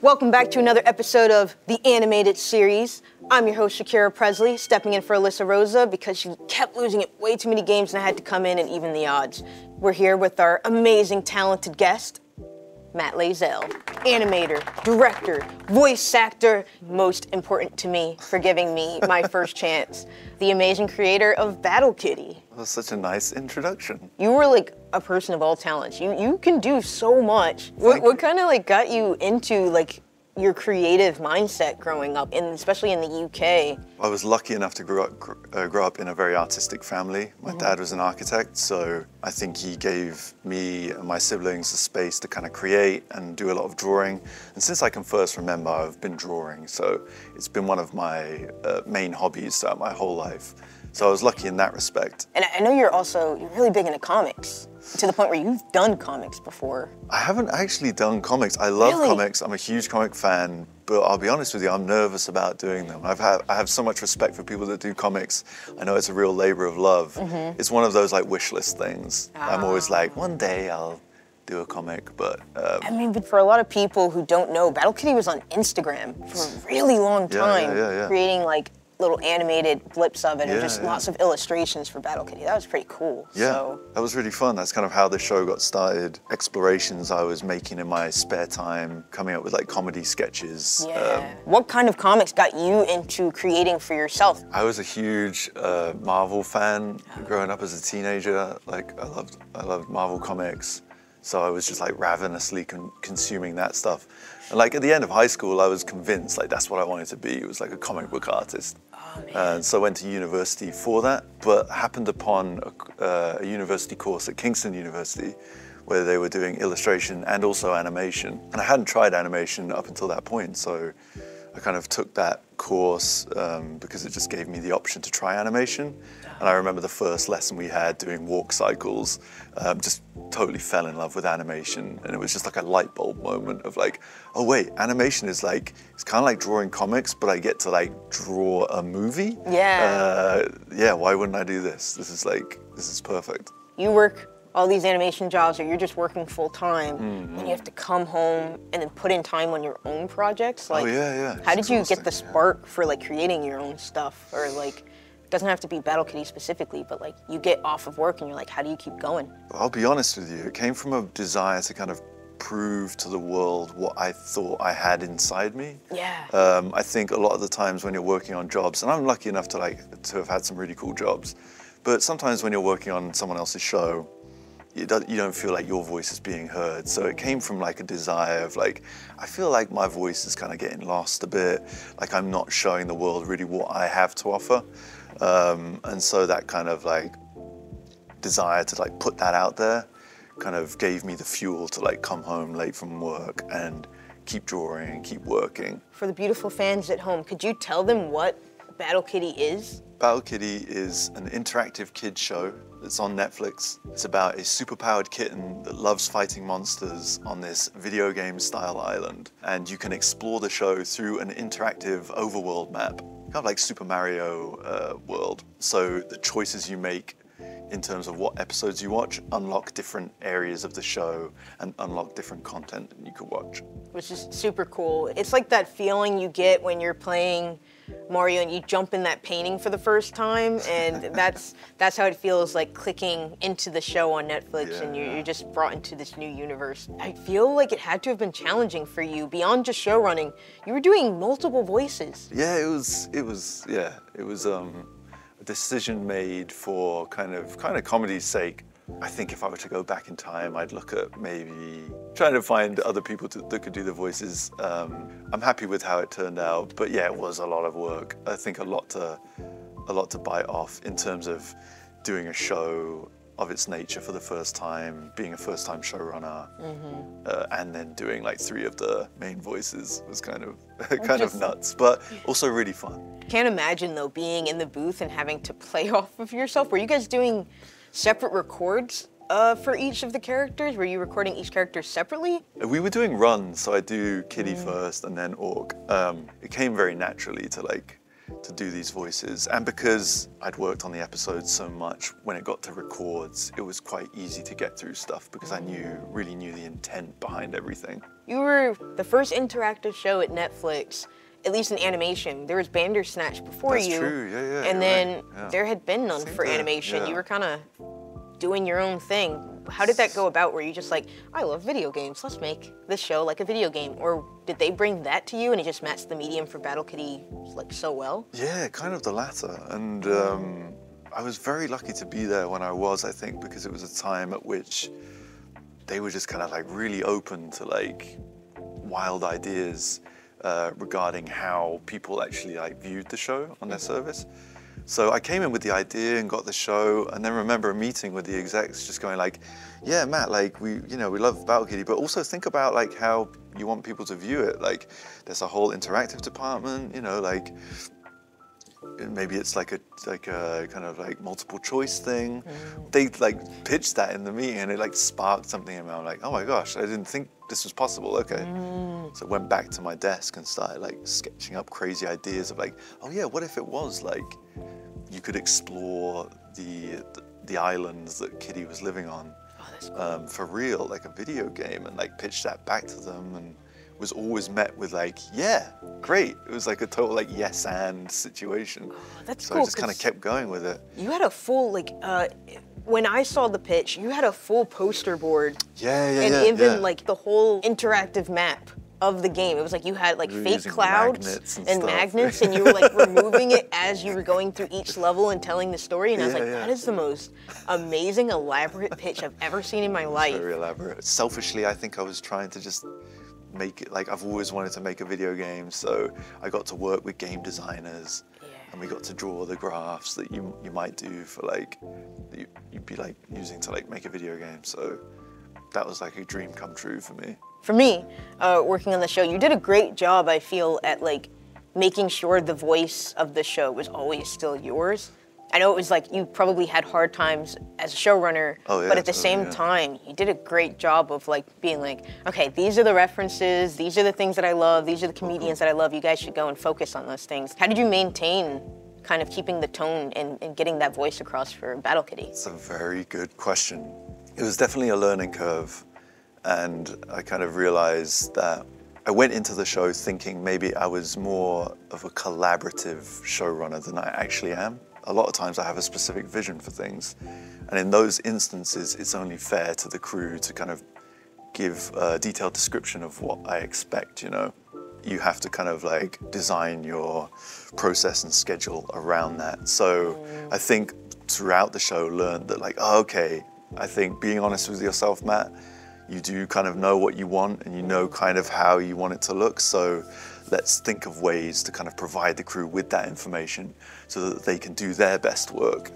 Welcome back to another episode of the animated series. I'm your host, Shakira Pressley, stepping in for Alyssa Rosa because she kept losing at way too many games and I had to come in and even the odds. We're here with our amazing, talented guest, Matt Layzell, animator, director, voice actor, most important to me for giving me my first chance, the amazing creator of Battle Kitty. That was such a nice introduction. You were like a person of all talents. You can do so much. What kind of like got you into like your creative mindset growing up, especially in the UK? I was lucky enough to grow up in a very artistic family. My dad was an architect, so I think he gave me and my siblings the space to kind of create and do a lot of drawing. And since I can first remember, I've been drawing, so it's been one of my main hobbies throughout my whole life. So I was lucky in that respect. And I know you're really big into comics, to the point where you've done comics before. I haven't actually done comics. I love comics. I'm a huge comic fan, but I'll be honest with you, I'm nervous about doing them. I have so much respect for people that do comics. I know it's a real labor of love. It's one of those like wish list things. I'm always like, one day I'll do a comic, but... I mean, but for a lot of people who don't know, Battle Kitty was on Instagram for a really long time, creating like little animated blips of it and just lots of illustrations for Battle Kitty. That was pretty cool. Yeah, that was really fun. That's kind of how the show got started. Explorations I was making in my spare time, coming up with like comedy sketches. What kind of comics got you into creating for yourself? I was a huge Marvel fan growing up as a teenager. Like I loved Marvel comics. So I was just like ravenously consuming that stuff. And like at the end of high school, I was convinced like that's what I wanted to be. It was like a comic book artist. And so I went to university for that, but happened upon a university course at Kingston University where they were doing illustration and also animation. And I hadn't tried animation up until that point, so I kind of took that course because it just gave me the option to try animation. And I remember the first lesson we had doing walk cycles, just totally fell in love with animation. And it was just like a light bulb moment of like, oh wait, animation is like, it's kind of like drawing comics, but I get to like draw a movie. Yeah, why wouldn't I do this? This is perfect. You work all these animation jobs, or you're just working full time, and you have to come home and then put in time on your own projects. Like, how did you get the spark for like creating your own stuff, or like, it doesn't have to be Battle Kitty specifically, but like you get off of work and you're like, how do you keep going? I'll be honest with you, it came from a desire to kind of prove to the world what I thought I had inside me. I think a lot of the times when you're working on jobs, and I'm lucky enough to have had some really cool jobs, but sometimes when you're working on someone else's show, you don't feel like your voice is being heard. So it came from like a desire of like, I feel like my voice is kind of getting lost a bit, like I'm not showing the world really what I have to offer. And so that kind of like desire to like put that out there kind of gave me the fuel to like come home late from work and keep drawing and keep working. For the beautiful fans at home, could you tell them what Battle Kitty is? Battle Kitty is an interactive kids show that's on Netflix. It's about a superpowered kitten that loves fighting monsters on this video game style island. And you can explore the show through an interactive overworld map, kind of like Super Mario World. So the choices you make in terms of what episodes you watch unlock different areas of the show and unlock different content that you could watch. Which is super cool. It's like that feeling you get when you're playing Mario and you jump in that painting for the first time, and that's how it feels like clicking into the show on Netflix, and you're just brought into this new universe. I feel like it had to have been challenging for you beyond just show running. You were doing multiple voices. Yeah, it was a decision made for kind of comedy's sake. I think if I were to go back in time, I'd look at maybe trying to find other people that could do the voices. I'm happy with how it turned out, but yeah, it was a lot of work. I think a lot to bite off in terms of doing a show of its nature for the first time, being a first-time showrunner, and then doing like 3 of the main voices was kind of nuts, but also really fun. Can't imagine though being in the booth and having to play off of yourself. Were you guys doing separate records for each of the characters? Were you recording each character separately? We were doing runs, so I do Kitty first and then Orc. It came very naturally to like to do these voices. And because I'd worked on the episodes so much, when it got to records, it was quite easy to get through stuff because I really knew the intent behind everything. You were the first interactive show at Netflix, at least in animation. There was Bandersnatch before you. That's true, yeah. And then right. there had been none for animation. You were kind of doing your own thing. How did that go about? Were you just like, I love video games, let's make this show like a video game? Or did they bring that to you and it just matched the medium for Battle Kitty like so well? Yeah, kind of the latter. And I was very lucky to be there when I was, I think, because it was a time at which they were just kind of like really open to like wild ideas regarding how people actually like viewed the show on their service. So I came in with the idea and got the show, and then remember a meeting with the execs just going like, yeah, Matt, like we love Battle Kitty, but also think about like how you want people to view it. Like there's a whole interactive department, like maybe it's like a kind of like multiple choice thing. They like pitched that in the meeting and it like sparked something in me. I'm like, oh my gosh, I didn't think this was possible, okay. So I went back to my desk and started like sketching up crazy ideas of like, oh yeah, what if it was like, you could explore the islands that Kitty was living on for real, like a video game, and like pitch that back to them, and was always met with like, yeah, great. It was like a total like yes and situation. Oh, that's so cool. I just kind of kept going with it. You had a full like, when I saw the pitch, you had a full poster board. And even like the whole interactive map of the game. It was like you had like fake clouds and magnets and you were like removing it as you were going through each level and telling the story. And I was like, that is the most amazing, elaborate pitch I've ever seen in my life. Very elaborate. Selfishly, I think I was trying to just make it, like I've always wanted to make a video game, so I got to work with game designers and we got to draw the graphs that you might do for like, you'd be like using to like make a video game. So that was like a dream come true for me. For me, working on the show, you did a great job, I feel, at like making sure the voice of the show was always still yours. I know it was like you probably had hard times as a showrunner, but at the same time, you did a great job of like being like, okay, these are the references, these are the things that I love, these are the comedians that I love, you guys should go and focus on those things. How did you maintain kind of keeping the tone and getting that voice across for Battle Kitty? It's a very good question. It was definitely a learning curve. And I kind of realized that I went into the show thinking maybe I was more of a collaborative showrunner than I actually am. A lot of times I have a specific vision for things. And in those instances, it's only fair to the crew to kind of give a detailed description of what I expect, You have to kind of like design your process and schedule around that. So I think throughout the show learned that like, oh, okay, I think being honest with yourself, Matt, you do kind of know what you want and you know kind of how you want it to look. So let's think of ways to kind of provide the crew with that information so that they can do their best work.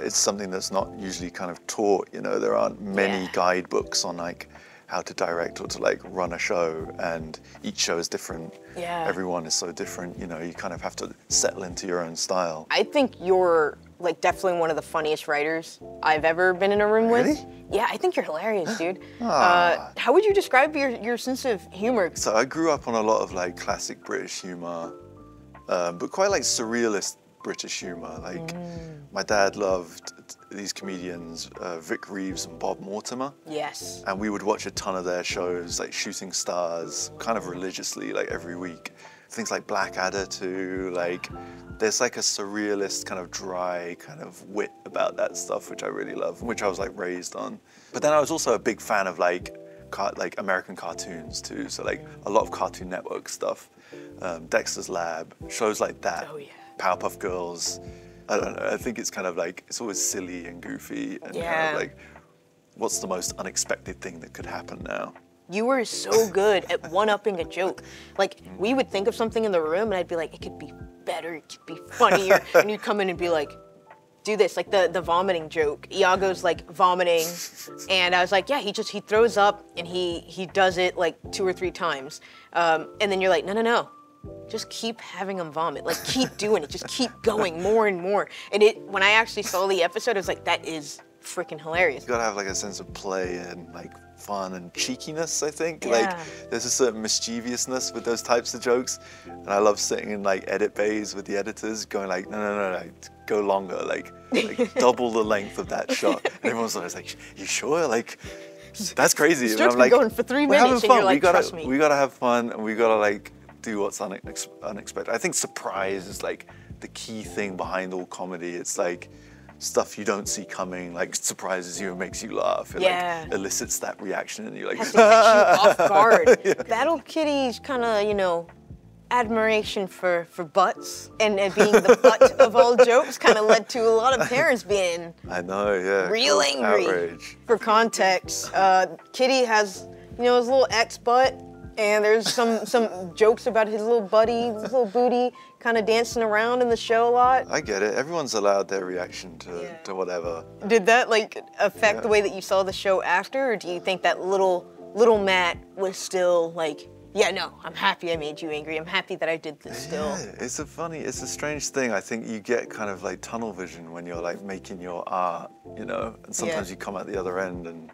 It's something that's not usually kind of taught, There aren't many guidebooks on like how to direct or to like run a show, and each show is different. Everyone is so different, you kind of have to settle into your own style. I think you're like definitely one of the funniest writers I've ever been in a room with. Yeah, I think you're hilarious, dude. How would you describe your sense of humor? So I grew up on a lot of like classic British humor, but quite like surrealist British humor. Like my dad loved these comedians, Vic Reeves and Bob Mortimer. Yes. And we would watch a ton of their shows, like Shooting Stars, kind of religiously, like every week. Things like Blackadder too, like there's like a surrealist kind of dry kind of wit about that stuff, which I really love, which I was like raised on. But then I was also a big fan of like American cartoons too. So like a lot of Cartoon Network stuff, Dexter's Lab, shows like that, Powerpuff Girls. I don't know, I think it's kind of like, it's always silly and goofy and kind of like, what's the most unexpected thing that could happen now? You were so good at one-upping a joke. Like, we would think of something in the room and I'd be like, it could be better, it could be funnier. And you'd come in and be like, do this, like the vomiting joke. Iago's like vomiting. And I was like, yeah, he throws up and he does it like 2 or 3 times. And then you're like, no. Just keep having him vomit. Like, keep doing it. Just keep going more and more. And when I actually saw the episode, I was like, that is freaking hilarious. You gotta have like a sense of play and like fun and cheekiness, I think. Yeah. Like there's a certain mischievousness with those types of jokes. And I love sitting in like edit bays with the editors going like, no, go longer, like double the length of that shot. And everyone's always like, you sure? Like, that's crazy. It's And I'm like, going for 3 minutes and you're like, trust me. We gotta have fun and we gotta like do what's unexpected. I think surprise is like the key thing behind all comedy. It's like stuff you don't see coming, like surprises you and makes you laugh. It like elicits that reaction and you're like, has to catch you off guard. Yeah. Battle Kitty's kind of, you know, admiration for butts and being the butt of all jokes kind of led to a lot of parents being real angry. Outrage. For context, Kitty has, you know, his little ex-butt, and there's some jokes about his little buddy, his little booty, kind of dancing around in the show a lot. I get it. Everyone's allowed their reaction to whatever. Did that like affect the way that you saw the show after, or do you think that little Matt was still like, yeah, no, I'm happy I made you angry. I'm happy that I did this still. Yeah, it's a strange thing. I think you get kind of like tunnel vision when you're like making your art, you know, and sometimes you come out the other end and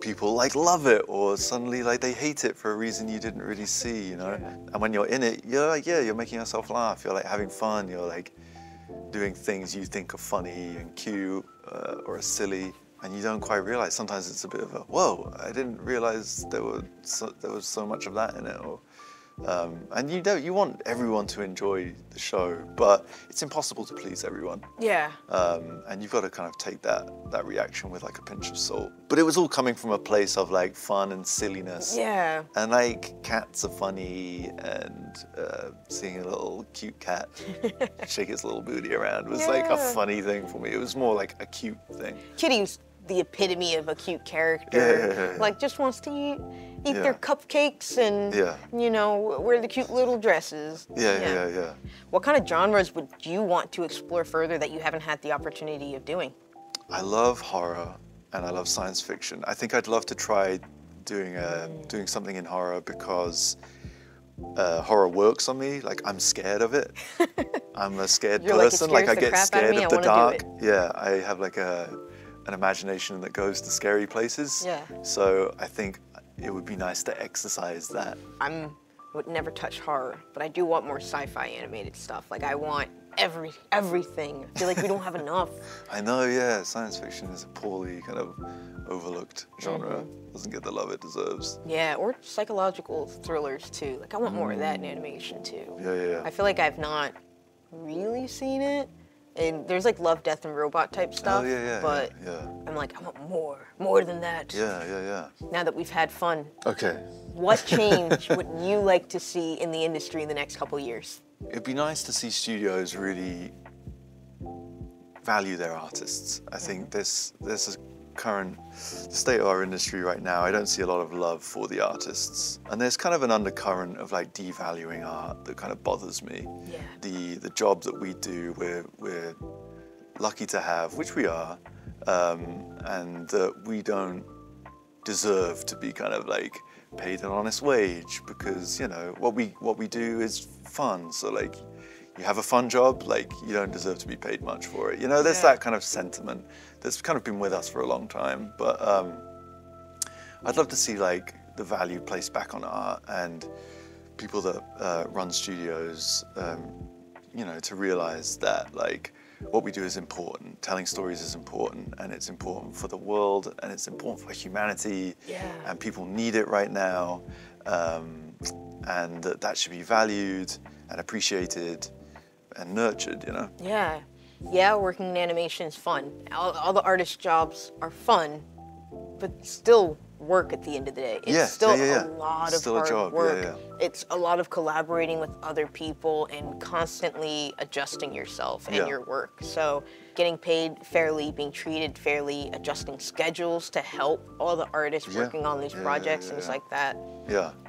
people like love it, or suddenly like they hate it for a reason you didn't really see, you know. And when you're in it, you're like, you're making yourself laugh. You're like having fun. You're like doing things you think are funny and cute or are silly, and you don't quite realize. Sometimes it's a bit of a whoa. I didn't realize there was so much of that in it. Or, and you want everyone to enjoy the show, but it's impossible to please everyone. Yeah. And you've got to kind of take that reaction with like a pinch of salt. But it was all coming from a place of like fun and silliness. Yeah. And like cats are funny, and seeing a little cute cat shake its little booty around was like a funny thing for me. It was more like a cute thing. Kitty's the epitome of a cute character. Like just wants to eat their cupcakes and you know, wear the cute little dresses. Yeah. What kind of genres would you want to explore further that you haven't had the opportunity of doing? I love horror and I love science fiction. I think I'd love to try doing something in horror because horror works on me. Like I'm scared of it. I'm a scared person. Like I get scared of the dark. Yeah, I have like an imagination that goes to scary places. Yeah. So I think it would be nice to exercise that. I would never touch horror, but I do want more sci-fi animated stuff. Like I want everything. I feel like we don't have enough. I know, yeah. Science fiction is a poorly kind of overlooked genre. Doesn't get the love it deserves. Yeah, or psychological thrillers too. Like I want more of that in animation too. Yeah. I feel like I've not really seen it. And there's like Love, Death, and Robot type stuff, but I'm like, I want more than that. Yeah. Now that we've had fun, what change would you like to see in the industry in the next couple of years? It'd be nice to see studios really value their artists. I think there's a current state of our industry right now. I don't see a lot of love for the artists, and there's kind of an undercurrent of like devaluing art that kind of bothers me. The job that we do, we're lucky to have, which we are, and that we don't deserve to be kind of like paid an honest wage, because you know what we do is fun. So like you have a fun job, like you don't deserve to be paid much for it. You know, there's that kind of sentiment that's kind of been with us for a long time. But I'd love to see like the value placed back on art, and people that run studios, you know, to realize that like what we do is important. Telling stories is important, and it's important for the world, and it's important for humanity, and people need it right now, and that should be valued and appreciated and nurtured, you know? Yeah, working in animation is fun. All the artist jobs are fun, but still work at the end of the day. It's still a lot of hard work. It's a lot of collaborating with other people and constantly adjusting yourself and your work. So getting paid fairly, being treated fairly, adjusting schedules to help all the artists working on these projects and things like that.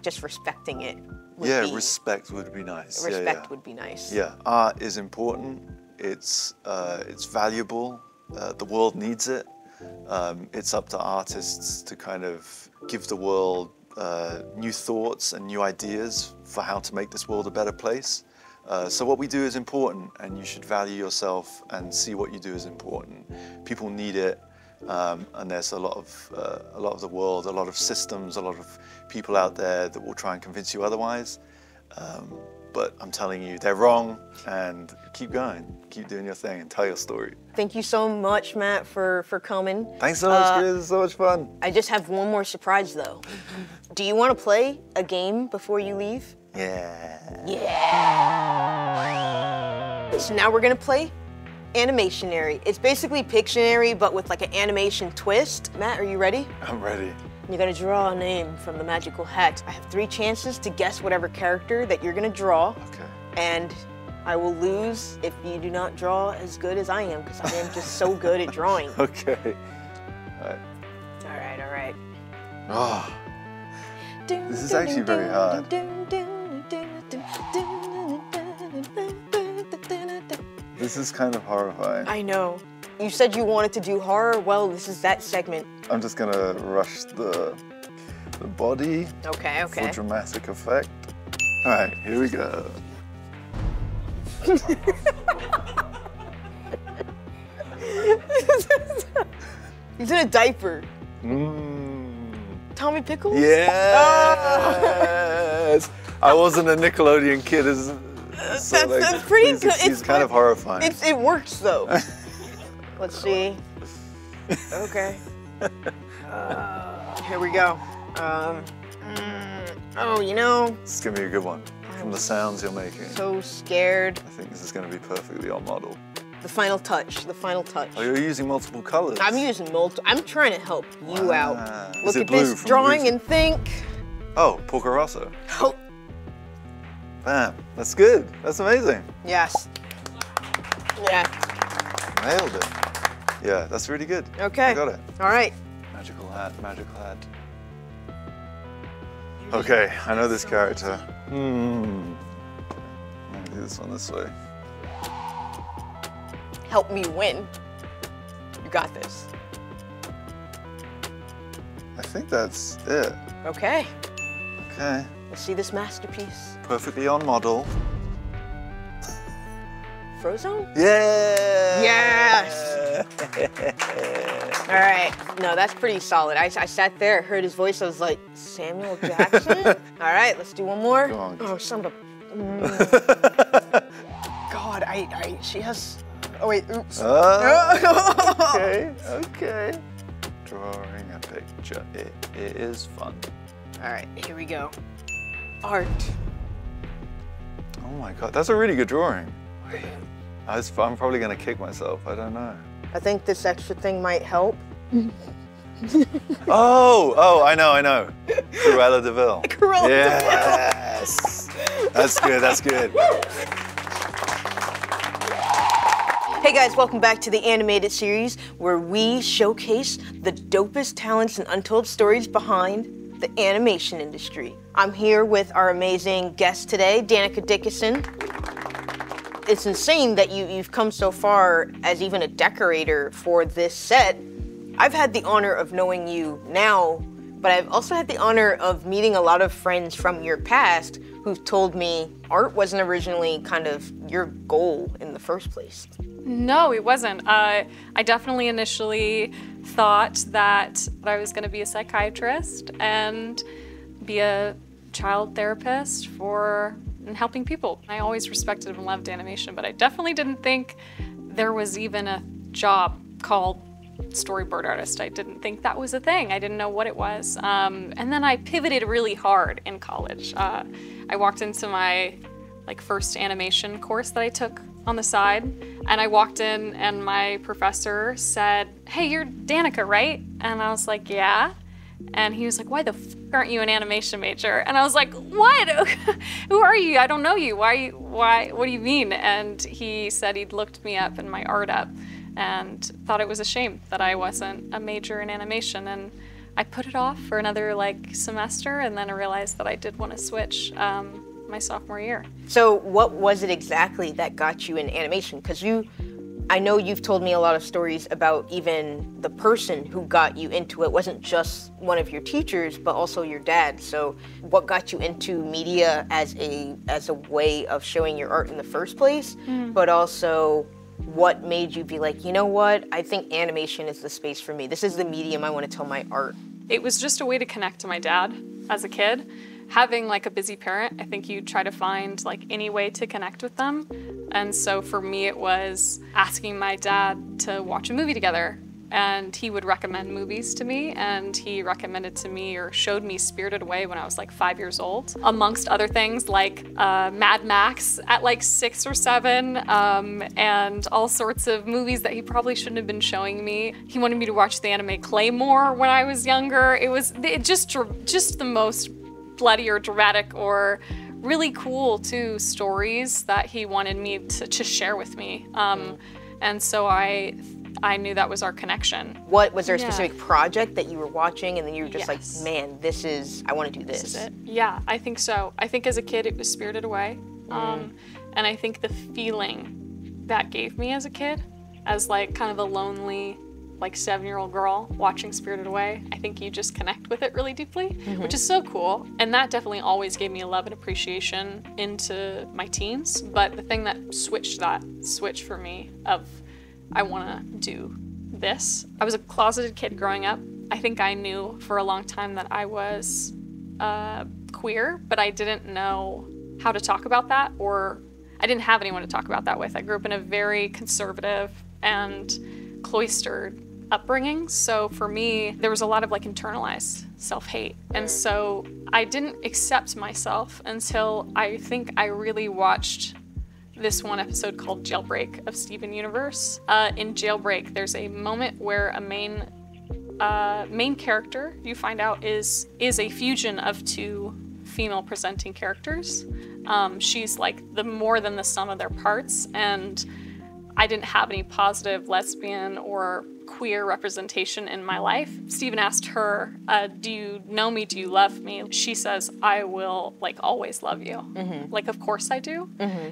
Just respecting it. Respect would be nice. Respect would be nice. Yeah, art is important. It's valuable. The world needs it. It's up to artists to kind of give the world new thoughts and new ideas for how to make this world a better place. So what we do is important, and you should value yourself and see what you do as important. People need it. and there's a lot of the world, a lot of systems, a lot of people out there that will try and convince you otherwise. But I'm telling you, they're wrong, and keep going. Keep doing your thing and tell your story. Thank you so much, Matt, for coming. Thanks so much, Chris. It's so much fun. I just have one more surprise, though. Do you want to play a game before you leave? Yeah. Yeah. So now we're going to play Animationary. It's basically Pictionary, but with like an animation twist. Matt, are you ready? I'm ready. You're gonna draw a name from the magical hat. I have 3 chances to guess whatever character that you're gonna draw. Okay. And I will lose if you do not draw as good as I am, because I am just so good at drawing. Okay. All right. All right, all right. Oh, this is actually very hard. This is kind of horrifying. I know. You said you wanted to do horror. Well, this is that segment. I'm just gonna rush the body. Okay, okay. For dramatic effect. All right, here we go. He's in a diaper. Mm. Tommy Pickles? Yes! I wasn't a Nickelodeon kid. So that's pretty good. It's kind of horrifying. It works though. Let's see. Okay. Here we go. Oh, you know. This is gonna be a good one. From the sounds you're making. So scared. I think this is gonna be perfectly on model. The final touch. The final touch. Oh, you're using multiple colors. I'm using multiple. I'm trying to help you out. Look at this from drawing and think. Oh, Porco Rosso. Oh. Bam. That's good. That's amazing. Yes. Yeah. Nailed it. Yeah, that's really good. Okay. I got it. All right. Magical hat, magical hat. Okay, I know this character. I'm gonna do this one this way. Help me win. You got this. I think that's it. Okay. Okay. Let's see this masterpiece. Perfectly on model. Frozone? Yeah! Yes! All right. No, that's pretty solid. I sat there, heard his voice, I was like, Samuel Jackson? All right, let's do one more. Go on. Oh, son of a... God, she has... Oh, wait, oops. Okay, okay. Drawing a picture, it is fun. All right, here we go. Art. Oh my God, that's a really good drawing. I'm probably gonna kick myself, I don't know. I think this extra thing might help. Oh, I know. Cruella de Vil. Cruella yes. That's good, that's good. Hey guys, welcome back to the animated series where we showcase the dopest talents and untold stories behind the animation industry. I'm here with our amazing guest today, DANICA Dickison. It's insane that you've come so far as even a decorator for this set. I've had the honor of knowing you now, but I've also had the honor of meeting a lot of friends from your past who've told me art wasn't originally kind of your goal in the first place. No, it wasn't. I definitely initially thought that I was going to be a psychiatrist and be a child therapist and helping people. I always respected and loved animation, but I definitely didn't think there was even a job called storyboard artist. I didn't think that was a thing. I didn't know what it was. And then I pivoted really hard in college. I walked into my first animation course that I took on the side, and I walked in and my professor said, "Hey, you're DANICA, right?" And I was like, "Yeah." And he was like, "Why the f aren't you an animation major?" And I was like, "What? Who are you? I don't know you. Why, what do you mean?" And he said he'd looked me up and my art up and thought it was a shame that I wasn't a major in animation. And I put it off for another semester, and then I realized that I did want to switch my sophomore year. So what was it exactly that got you in animation? Because I know you've told me a lot of stories about even the person who got you into it wasn't just one of your teachers, but also your dad. So what got you into media as a way of showing your art in the first place, but also what made you be like, you know what, I think animation is the space for me. This is the medium I want to tell my art. It was just a way to connect to my dad as a kid. Having like a busy parent, I think you try to find like any way to connect with them. And so for me, it was asking my dad to watch a movie together. And he would recommend movies to me, and he recommended to me or showed me Spirited Away when I was like 5 years old, amongst other things like Mad Max at like 6 or 7, and all sorts of movies that he probably shouldn't have been showing me. He wanted me to watch the anime Claymore when I was younger. It was just the most bloody or dramatic or really cool too stories that he wanted me to share with me. And so I knew that was our connection. What was there a specific project that you were watching and then you were just Yes. like, man, I want to do this? This is it. Yeah, I think so. I think as a kid it was Spirited Away. And I think the feeling that gave me as a kid, as like kind of a lonely, like 7-year-old girl watching Spirited Away, I think you just connect with it really deeply, which is so cool. And that definitely always gave me a love and appreciation into my teens. But the thing that switched for me of, I want to do this. I was a closeted kid growing up. I think I knew for a long time that I was queer, but I didn't know how to talk about that, or I didn't have anyone to talk about that with. I grew up in a very conservative and cloistered upbringing. So for me, there was a lot of like internalized self-hate. And so I didn't accept myself until I think I really watched this one episode called Jailbreak of Steven Universe. In Jailbreak, there's a moment where a main character, you find out, is a fusion of 2 female presenting characters. She's like the more than the sum of their parts, and I didn't have any positive lesbian or queer representation in my life. Steven asked her, do you know me? Do you love me? She says, I will like always love you. Like, of course I do.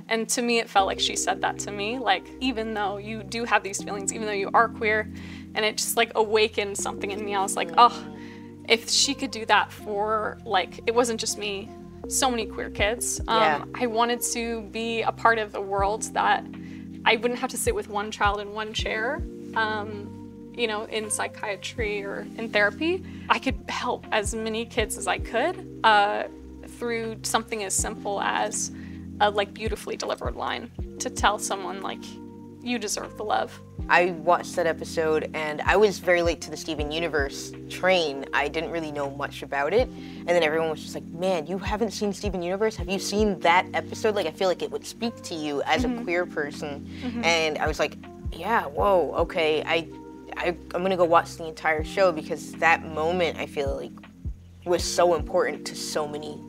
And to me, it felt like she said that to me. Like, even though you do have these feelings, even though you are queer, and it just like awakened something in me. I was like, oh, if she could do that for like, it wasn't just me, so many queer kids. I wanted to be a part of a world that I wouldn't have to sit with one child in one chair. You know, in psychiatry or in therapy. I could help as many kids as I could through something as simple as a like beautifully delivered line to tell someone like, you deserve the love. I watched that episode and I was very late to the Steven Universe train. I didn't really know much about it. And then everyone was just like, man, you haven't seen Steven Universe? Have you seen that episode? Like, I feel like it would speak to you as a queer person. And I was like, yeah, whoa, okay. I'm gonna go watch the entire show because that moment, I feel like, was so important to so many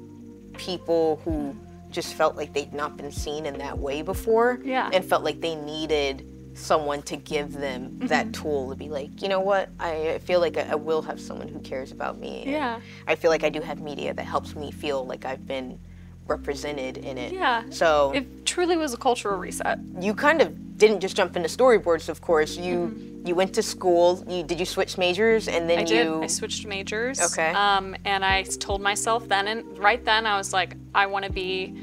people who just felt like they'd not been seen in that way before, and felt like they needed someone to give them that tool to be like, you know what, I feel like I will have someone who cares about me. And I feel like I do have media that helps me feel like I've been represented in it. So it truly was a cultural reset. You kind of didn't just jump into storyboards, of course. You went to school. Did you switch majors and then I did. I switched majors. Okay. And I told myself then, and right then I was like, I want to be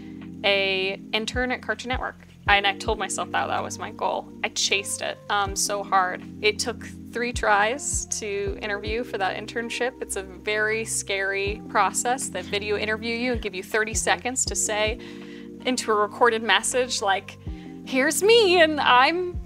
a intern at Cartoon Network. And I told myself that was my goal. I chased it so hard. It took 3 tries to interview for that internship. It's a very scary process. They video interview you and give you 30 seconds to say into a recorded message like, here's me and I'm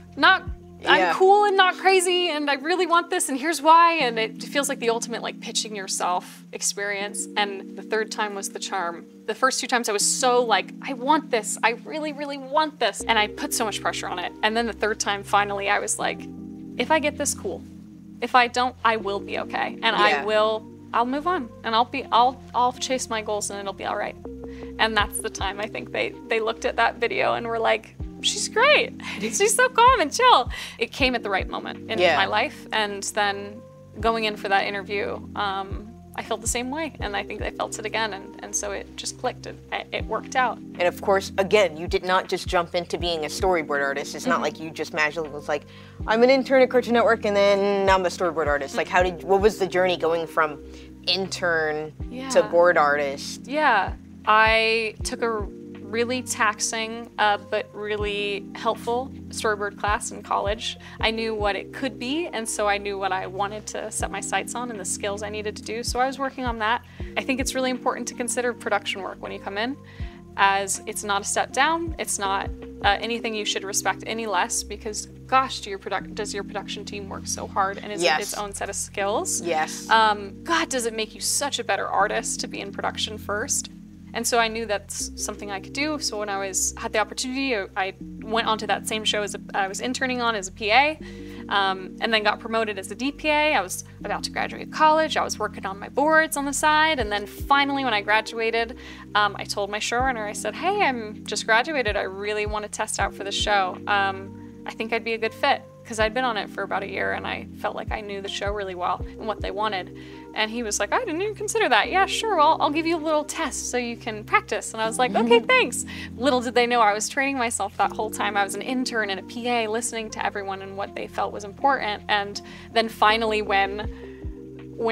cool and not crazy and I really want this and here's why. And it feels like the ultimate like pitching yourself experience. And the 3rd time was the charm. The first 2 times I was so like, I want this. I really, really want this. And I put so much pressure on it. And then the 3rd time, finally, I was like, if I get this, cool. If I don't, I will be okay. And I'll move on and I'll chase my goals and it'll be all right. And that's the time I think they looked at that video and were like, she's great. She's so calm and chill. It came at the right moment in my life. And then going in for that interview, I felt the same way. And I think they felt it again. And so it just clicked. It worked out. And of course, again, you did not just jump into being a storyboard artist. It's not like you just magically was like, I'm an intern at Cartoon Network and then I'm a storyboard artist. Like, what was the journey going from intern to board artist? Yeah, I took a really taxing, but really helpful storyboard class in college. I knew what it could be, and so I knew what I wanted to set my sights on and the skills I needed to do, so I was working on that. I think it's really important to consider production work when you come in, as it's not a step down, it's not anything you should respect any less, because gosh, does your production team work so hard, and is it its own set of skills? Yes. God, does it make you such a better artist to be in production first? And so I knew that's something I could do. So when I had the opportunity, I went onto that same show I was interning on as a PA, and then got promoted as a DPA. I was about to graduate college. I was working on my boards on the side. And then finally, when I graduated, I told my showrunner, I said, hey, I'm just graduated. I really want to test out for the show. I think I'd be a good fit, because I'd been on it for about a year and I felt like I knew the show really well and what they wanted. And he was like, I didn't even consider that. Yeah, sure, well, I'll give you a little test so you can practice. And I was like, okay, thanks. Little did they know I was training myself that whole time. I was an intern and a PA, listening to everyone and what they felt was important. And then finally, when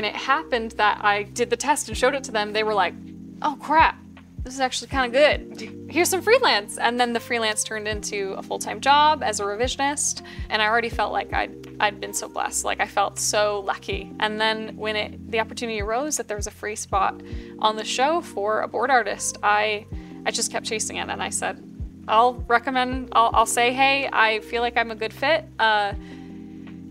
it happened that I did the test and showed it to them, they were like, oh crap, this is actually kind of good. Here's some freelance. And then the freelance turned into a full-time job as a revisionist. And I already felt like I'd been so blessed. Like, I felt so lucky. And then when the opportunity arose that there was a free spot on the show for a board artist, I just kept chasing it. And I said, I'll say, hey, I feel like I'm a good fit.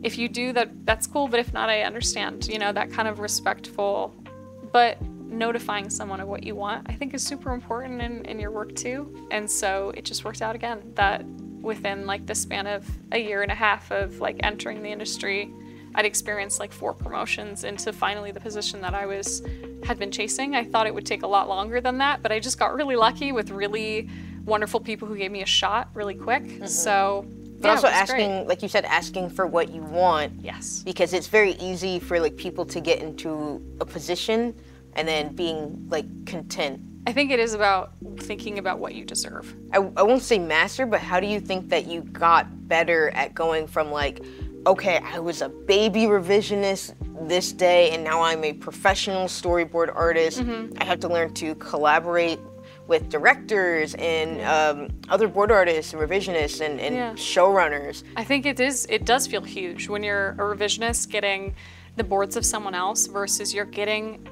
If you do that, that's cool. But if not, I understand. You know, that kind of respectful, but notifying someone of what you want, I think, is super important in your work too. And so it just worked out again that within like the span of a year and a half of like entering the industry, I'd experienced like 4 promotions into finally the position that I had been chasing. I thought it would take a lot longer than that, but I just got really lucky with really wonderful people who gave me a shot really quick. So but also asking, like you said, asking for what you want. Yes. Because it's very easy for like people to get into a position and then being like content. I think it is about thinking about what you deserve. I won't say master, but how do you think that you got better at going from like, okay, I was a baby revisionist this day and now I'm a professional storyboard artist. I have to learn to collaborate with directors and other board artists and revisionists and showrunners. I think it does feel huge when you're a revisionist getting the boards of someone else versus you're getting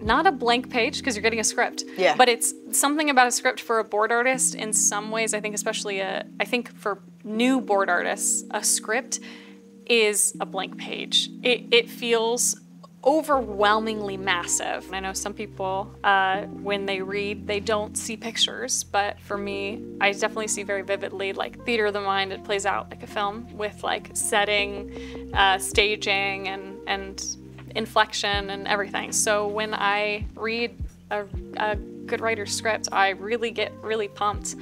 not a blank page, because you're getting a script, but it's something about a script for a board artist. In some ways, I think especially I think for new board artists, a script is a blank page. It feels overwhelmingly massive. And I know some people, when they read, they don't see pictures, but for me, I definitely see very vividly, like theater of the mind. It plays out like a film with like setting, staging, and inflection and everything. So when I read a good writer's script, I really get really pumped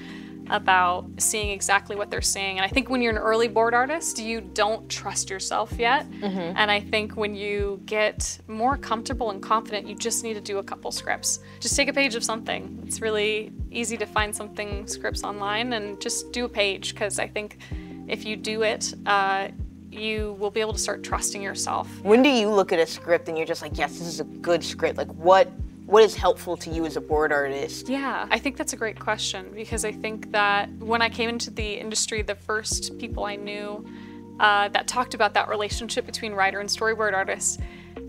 about seeing exactly what they're seeing. And I think when you're an early board artist, you don't trust yourself yet. And I think when you get more comfortable and confident, you just need to do a couple scripts. Just take a page of something. It's really easy to find scripts online, and just do a page, because I think if you do it, you will be able to start trusting yourself. When do you look at a script and you're just like, yes, this is a good script? Like, what is helpful to you as a board artist? Yeah, I think that's a great question, because I think that when I came into the industry, the first people I knew that talked about that relationship between writer and storyboard artist,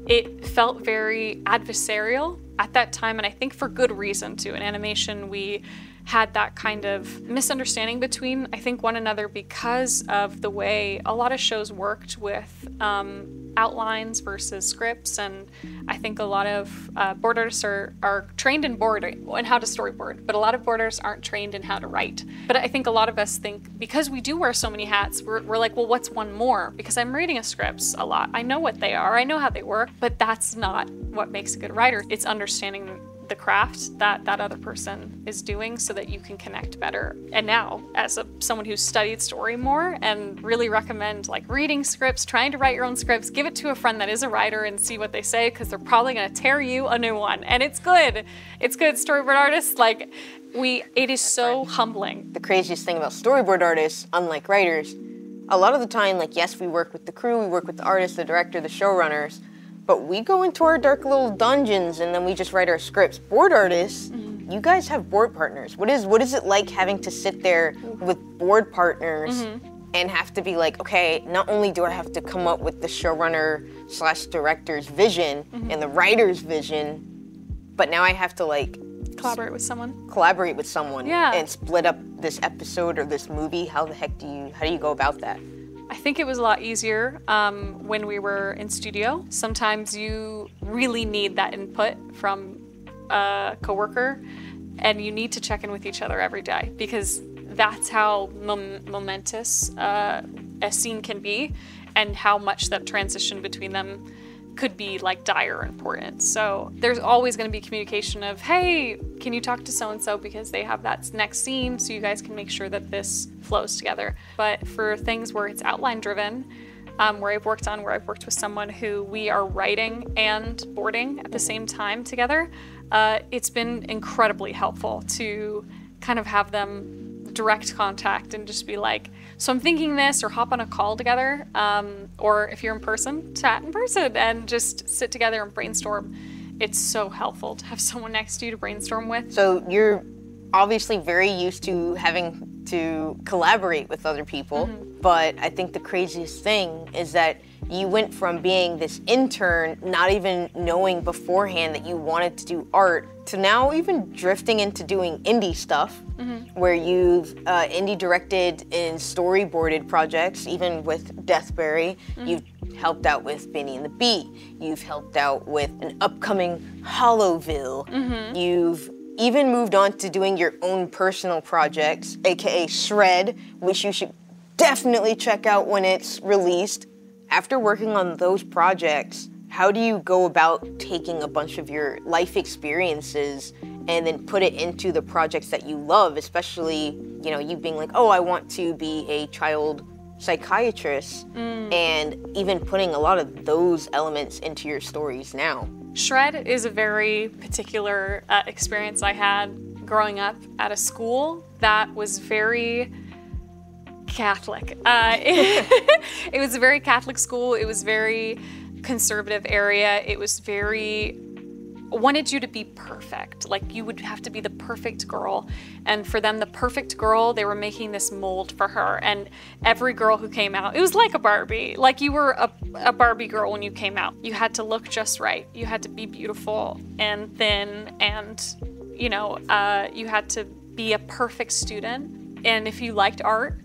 it felt very adversarial at that time, and I think for good reason too. In animation, we had that kind of misunderstanding between, I think, one another, because of the way a lot of shows worked with outlines versus scripts. And I think a lot of board artists are trained in board and how to storyboard, but a lot of board artists aren't trained in how to write. But I think a lot of us think, because we do wear so many hats, we're like, well, what's one more? Because I'm reading scripts a lot. I know what they are, I know how they work, but that's not what makes a good writer. It's understanding the craft that other person is doing so that you can connect better. And now, as someone who's studied story more, and really recommend like reading scripts, trying to write your own scripts, give it to a friend that is a writer and see what they say, because they're probably gonna tear you a new one. And it's good. It's good. Storyboard artists, like, it is so humbling. The craziest thing about storyboard artists, unlike writers, a lot of the time, like, yes, we work with the crew, we work with the artist, the director, the showrunners, but we go into our dark little dungeons and then we just write our scripts. Board artists, you guys have board partners. What is it like having to sit there with board partners and have to be like, okay, not only do I have to come up with the showrunner/director's vision and the writer's vision, but now I have to like Collaborate with someone. Yeah. And split up this episode or this movie. How the heck how do you go about that? I think it was a lot easier when we were in studio. Sometimes you really need that input from a coworker, and you need to check in with each other every day, because that's how momentous a scene can be, and how much that transition between them could be like dire important. So there's always going to be communication of, hey, can you talk to so-and-so because they have that next scene, so you guys can make sure that this flows together. But for things where it's outline driven, where I've worked with someone who we are writing and boarding at the same time together, it's been incredibly helpful to kind of have them direct contact and just be like, so I'm thinking this, or hop on a call together, or if you're in person, chat in person and just sit together and brainstorm. It's so helpful to have someone next to you to brainstorm with. So you're obviously very used to having to collaborate with other people, but I think the craziest thing is that you went from being this intern, not even knowing beforehand that you wanted to do art, to now even drifting into doing indie stuff, where you've indie directed and storyboarded projects, even with Deathberry. You've helped out with Benny and the Beat. You've helped out with an upcoming Hollowville. You've even moved on to doing your own personal projects, aka Shred, which you should definitely check out when it's released. After working on those projects, how do you go about taking a bunch of your life experiences and then put it into the projects that you love, especially, you know, you being like, oh, I want to be a child psychiatrist, and even putting a lot of those elements into your stories now? Shred is a very particular experience I had growing up at a school that was very Catholic. It was a very Catholic school. It was very conservative area. It was very, wanted you to be perfect. Like, you would have to be the perfect girl. And for them, the perfect girl, they were making this mold for her. And every girl who came out, it was like a Barbie. Like, you were a Barbie girl when you came out. You had to look just right. You had to be beautiful and thin, and, you know, you had to be a perfect student. And if you liked art,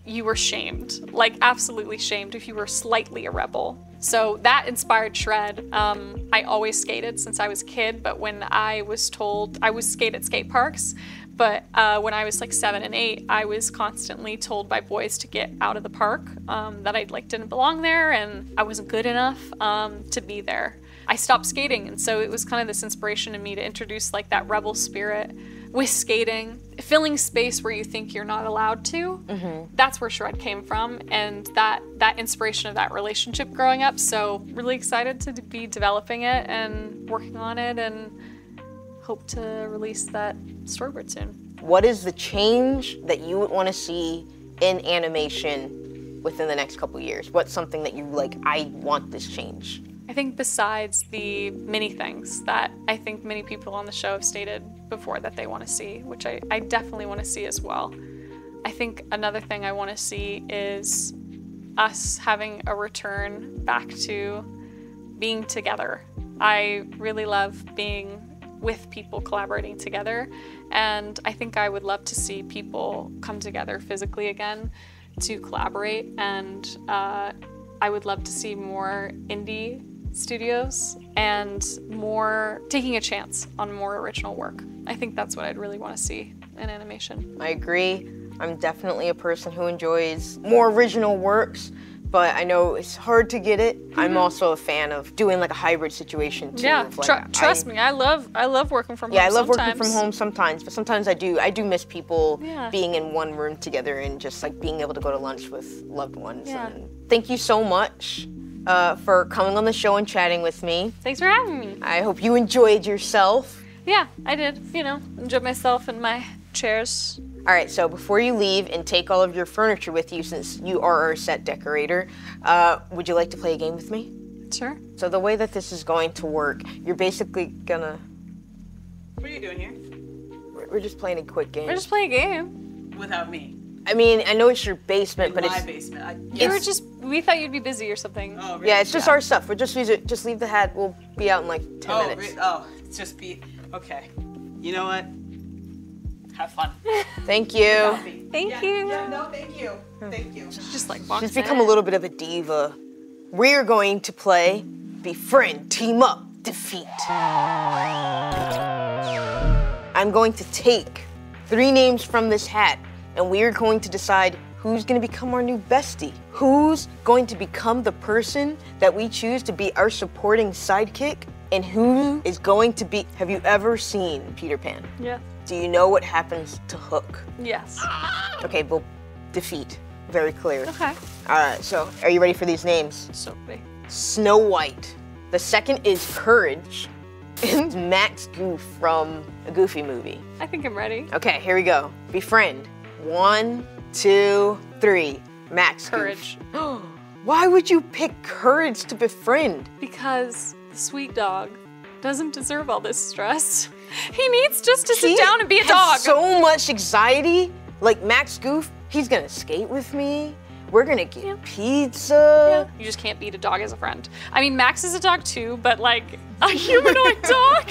you were shamed, like absolutely shamed if you were slightly a rebel. So that inspired Shred. I always skated since I was a kid, but when I was told, I would skate at skate parks, but when I was like 7 and 8, I was constantly told by boys to get out of the park, that I like didn't belong there and I wasn't good enough to be there. I stopped skating, and so it was kind of this inspiration in me to introduce like that rebel spirit with skating, filling space where you think you're not allowed to. That's where Shred came from, and that inspiration of that relationship growing up. So really excited to be developing it and working on it, and hope to release that storyboard soon. What is the change that you would want to see in animation within the next couple years? What's something that you like, I want this change? I think besides the many things that I think many people on the show have stated before that they want to see, which I definitely want to see as well. I think another thing I want to see is us having a return back to being together. I really love being with people, collaborating together, and I think I would love to see people come together physically again to collaborate, and I would love to see more indie studios and more taking a chance on more original work. I think that's what I'd really want to see in animation. I agree. I'm definitely a person who enjoys more original works, but I know it's hard to get it. I'm also a fan of doing like a hybrid situation too. Yeah, like, trust me, I love working from home. Yeah, I love sometimes. working from home sometimes, but sometimes I do miss people being in one room together and just like being able to go to lunch with loved ones. Yeah. And thank you so much for coming on the show and chatting with me. Thanks for having me. I hope you enjoyed yourself. Yeah, I did. You know, enjoyed myself in my chairs. All right, so before you leave and take all of your furniture with you, since you are our set decorator, would you like to play a game with me? Sure. So the way that this is going to work, you're basically gonna... What are you doing here? We're just playing a quick game. We're just playing a game. Without me. I mean, I know it's your basement, but My it's basement. We thought you'd be busy or something. Oh, really? yeah, it's just our stuff. We'll just use it. Just leave the hat. We'll be out in like 10 minutes. It's just be okay. You know what? Have fun. Thank you. Thank you. Yeah, no, thank you. Thank you. She's just like She's become a little bit of a diva. We're going to play Befriend, Team Up, Defeat. I'm going to take 3 names from this hat, and we are going to decide who's going to become our new bestie. Who's going to become the person that we choose to be our supporting sidekick, and who is going to be... Have you ever seen Peter Pan? Yeah. Do you know what happens to Hook? Yes. Okay, well, defeat. Very clear. Okay. All right, so are you ready for these names? So big. Snow White. The second is Courage. And Max Goof from a Goofy movie. I think I'm ready. Okay, here we go. Befriend. 1, 2, 3. Max Courage. Goof. Why would you pick Courage to befriend? Because the sweet dog doesn't deserve all this stress. He needs just to sit down and be a dog. Has so much anxiety. Like Max Goof, he's gonna skate with me. We're gonna get pizza. You just can't beat a dog as a friend. I mean, Max is a dog too, but like a humanoid dog.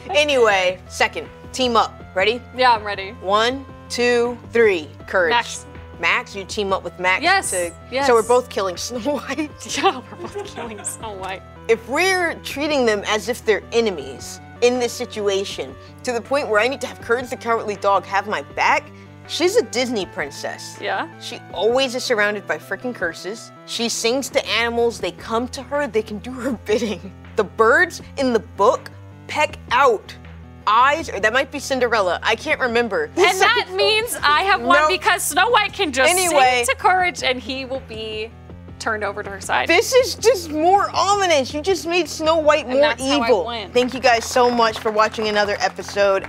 Anyway, second, team up. Ready? Yeah, I'm ready. 1, 2, 3. Courage. Max. Max, you team up with Max. Yes, yes. So we're both killing Snow White. Yeah, we're both killing Snow White. If we're treating them as if they're enemies in this situation, to the point where I need to have Courage the Cowardly Dog have my back, she's a Disney princess. Yeah? She always is surrounded by freaking curses. She sings to animals, they come to her, they can do her bidding. The birds in the book peck out eyes, or that might be Cinderella, I can't remember. And that means I have won because Snow White can just sing to Courage and he will be turned over to her side. This is just more ominous. You just made Snow White more that's how I evil. win. Thank you guys so much for watching another episode.